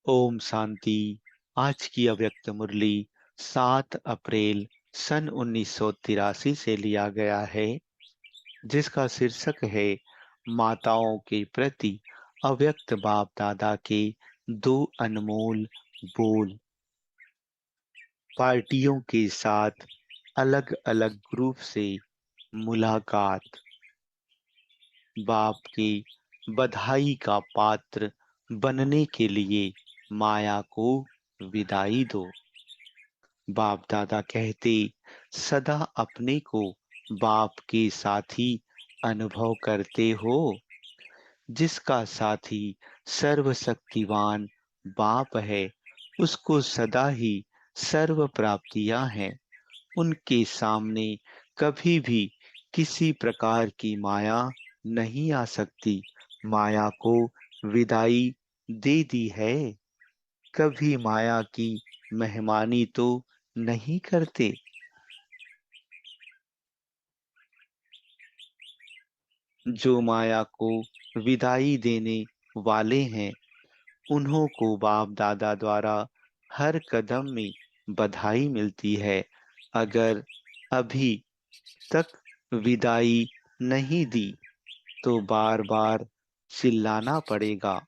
ओम शांति। आज की अव्यक्त मुरली 7 अप्रैल सन 1983 से लिया गया है, जिसका शीर्षक है माताओं के प्रति अव्यक्त बाप दादा के दो अनमोल बोल। पार्टियों के साथ अलग अलग ग्रुप से मुलाकात। बाप की बधाई का पात्र बनने के लिए माया को विदाई दो। बाप दादा कहते, सदा अपने को बाप के साथी अनुभव करते हो। जिसका साथी सर्वशक्तिवान बाप है, उसको सदा ही सर्व प्राप्तियां हैं। उनके सामने कभी भी किसी प्रकार की माया नहीं आ सकती। माया को विदाई दे दी है। कभी माया की मेहमानी तो नहीं करते। जो माया को विदाई देने वाले हैं, उन्हों को बाप दादा द्वारा हर कदम में बधाई मिलती है। अगर अभी तक विदाई नहीं दी तो बार बार चिल्लाना पड़ेगा।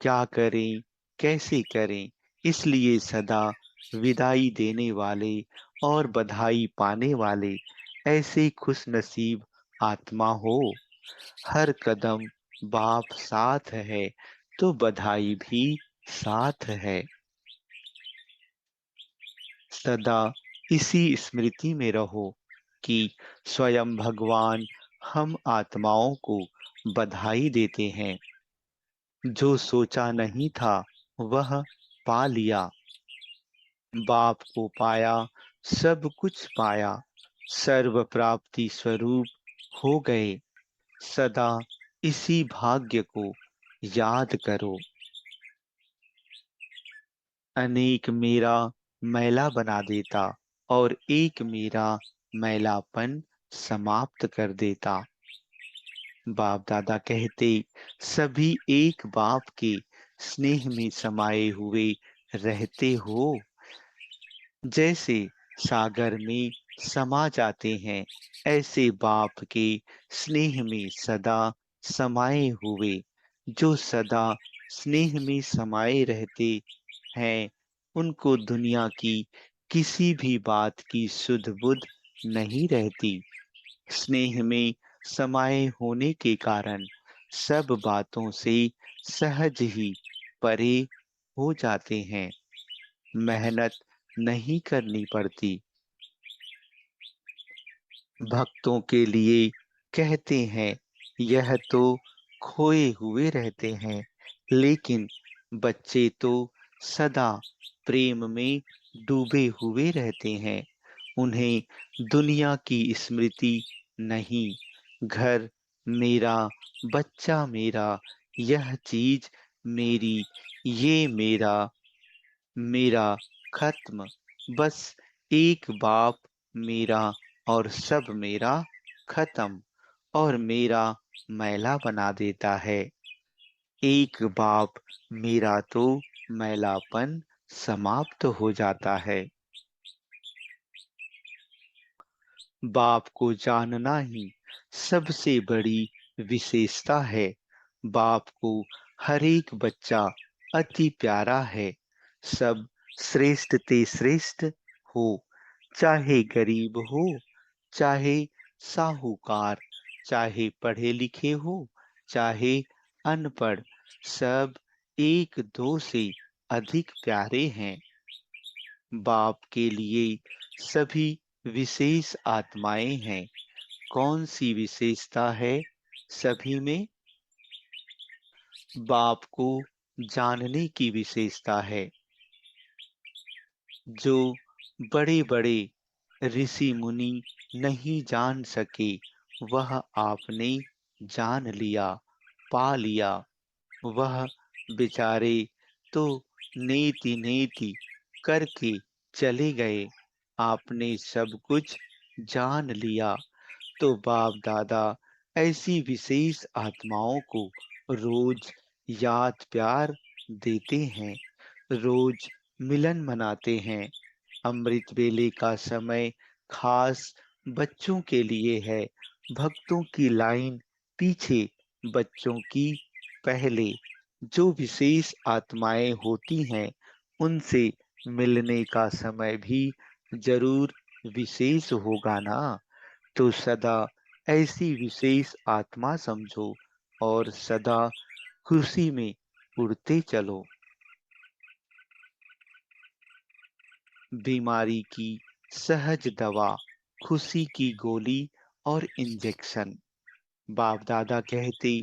क्या करें, कैसे करें? इसलिए सदा विदाई देने वाले और बधाई पाने वाले ऐसे खुशनसीब आत्मा हो। हर कदम बाप साथ है तो बधाई भी साथ है। सदा इसी स्मृति में रहो कि स्वयं भगवान हम आत्माओं को बधाई देते हैं। जो सोचा नहीं था वह पा लिया। बाप को पाया, सब कुछ पाया। सर्व प्राप्ति स्वरूप हो गए। सदा इसी भाग्य को याद करो। अनेक मेरा मैला बना देता और एक मेरा मैलापन समाप्त कर देता। बाप दादा कहते, सभी एक बाप के स्नेह में समाये हुए रहते हो। जैसे सागर में समा जाते हैं, ऐसे बाप के स्नेह में सदा समाये हुए। जो सदा स्नेह में समाये रहते हैं, उनको दुनिया की किसी भी बात की सुध बुध नहीं रहती। स्नेह में समाये होने के कारण सब बातों से सहज ही परे हो जाते हैं। मेहनत नहीं करनी पड़ती। भक्तों के लिए कहते हैं, यह तो खोए हुए रहते हैं, लेकिन बच्चे तो सदा प्रेम में डूबे हुए रहते हैं। उन्हें दुनिया की स्मृति नहीं। घर मेरा, बच्चा मेरा, यह चीज मेरी, ये मेरा, मेरा खत्म। बस एक बाप मेरा और सब मेरा खत्म और मेरा मैला बना देता है। एक बाप मेरा तो मैलापन समाप्त हो जाता है। बाप को जानना ही सबसे बड़ी विशेषता है। बाप को हर एक बच्चा अति प्यारा है। सब श्रेष्ठ ते श्रेष्ठ हो, चाहे गरीब हो, चाहे साहूकार, चाहे पढ़े लिखे हो, चाहे अनपढ़, सब एक दो से अधिक प्यारे हैं। बाप के लिए सभी विशेष आत्माएं हैं। कौन सी विशेषता है सभी में? बाप को जानने की विशेषता है। जो बड़े बड़े ऋषि मुनि नहीं जान सके, वह आपने जान लिया, पा लिया। वह बेचारे तो नेति नेति करके चले गए। आपने सब कुछ जान लिया। तो बाप दादा ऐसी विशेष आत्माओं को रोज याद प्यार देते हैं, रोज मिलन मनाते हैं। अमृत वेले का समय खास बच्चों के लिए है। भक्तों की लाइन पीछे, बच्चों की पहले। जो विशेष आत्माएं होती हैं, उनसे मिलने का समय भी जरूर विशेष होगा ना। तो सदा ऐसी विशेष आत्मा समझो और सदा खुशी में उड़ते चलो। बीमारी की सहज दवा, खुशी की गोली और इंजेक्शन। बाप दादा कहते,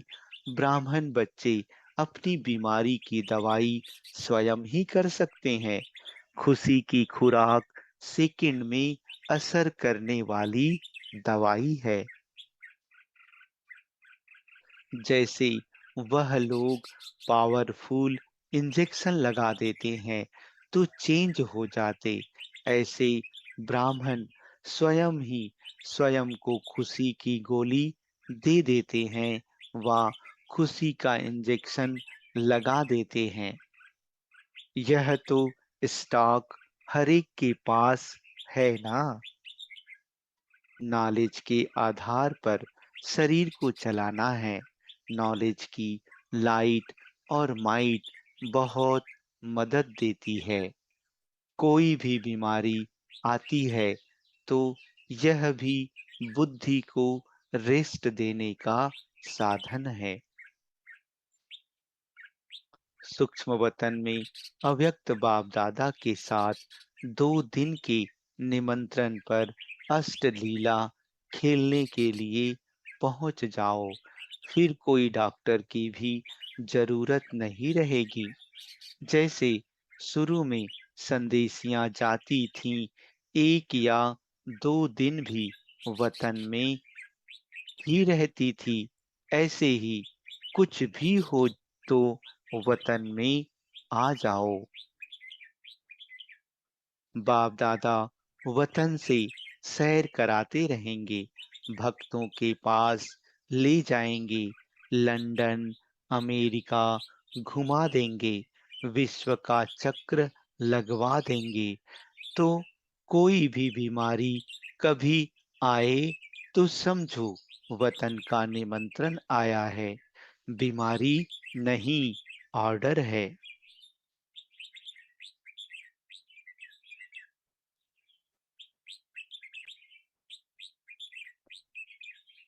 ब्राह्मण बच्चे अपनी बीमारी की दवाई स्वयं ही कर सकते हैं। खुशी की खुराक सेकंड में असर करने वाली दवाई है। जैसे वह लोग पावरफुल इंजेक्शन लगा देते हैं तो चेंज हो जाते, ऐसे ब्राह्मण स्वयं ही स्वयं को खुशी की गोली दे देते हैं व खुशी का इंजेक्शन लगा देते हैं। यह तो स्टॉक हर एक के पास है ना। नॉलेज के आधार पर शरीर को चलाना है। नॉलेज की लाइट और माइट बहुत मदद देती है। कोई भी बीमारी आती है तो यह भी बुद्धि को रेस्ट देने का साधन है। सूक्ष्म वतन में अव्यक्त बाप दादा के साथ 2 दिन के निमंत्रण पर अष्टलीला खेलने के लिए पहुंच जाओ। फिर कोई डॉक्टर की भी जरूरत नहीं रहेगी। जैसे शुरू में संदेशियां जाती थीं, 1 या 2 दिन भी वतन में ही रहती थी, ऐसे ही कुछ भी हो तो वतन में आ जाओ। बाप दादा वतन से सैर कराते रहेंगे, भक्तों के पास ले जाएंगे, लंदन, अमेरिका घुमा देंगे, विश्व का चक्र लगवा देंगे। तो कोई भी बीमारी कभी आए तो समझो वतन का निमंत्रण आया है, बीमारी नहीं, ऑर्डर है।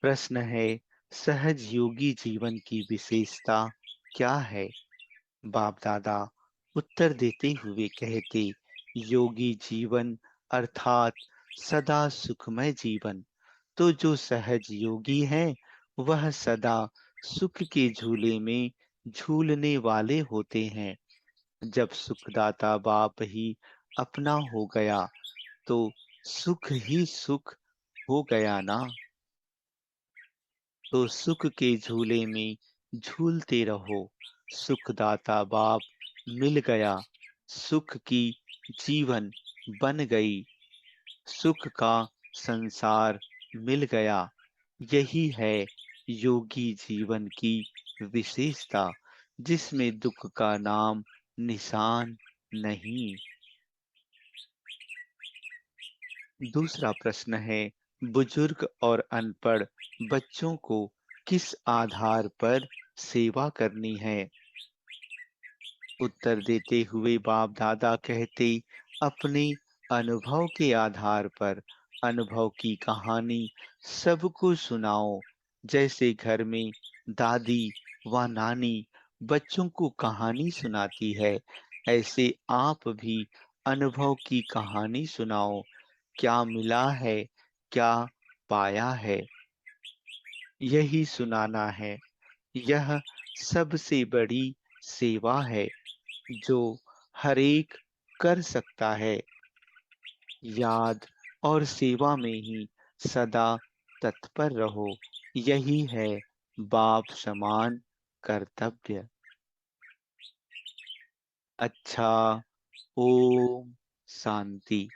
प्रश्न है, सहज योगी जीवन की विशेषता क्या है? बाप दादा उत्तर देते हुए कहते, योगी जीवन अर्थात सदा सुखमय जीवन। तो जो सहज योगी है वह सदा सुख के झूले में झूलने वाले होते हैं। जब सुखदाता बाप ही अपना हो गया तो सुख ही सुख हो गया ना। तो सुख के झूले में झूलते रहो। सुखदाता बाप मिल गया, सुख की जीवन बन गई, सुख का संसार मिल गया। यही है योगी जीवन की विशेषता, जिसमें दुख का नाम निशान नहीं। दूसरा प्रश्न है, बुजुर्ग और अनपढ़ बच्चों को किस आधार पर सेवा करनी है? उत्तर देते हुए बाप दादा कहते, अपने अनुभव के आधार पर। अनुभव की कहानी सबको सुनाओ। जैसे घर में दादी व नानी बच्चों को कहानी सुनाती है, ऐसे आप भी अनुभव की कहानी सुनाओ। क्या मिला है, क्या पाया है, यही सुनाना है। यह सबसे बड़ी सेवा है जो हर एक कर सकता है। याद और सेवा में ही सदा तत्पर रहो, यही है बाप समान कर्तव्य। अच्छा, ओम शांति।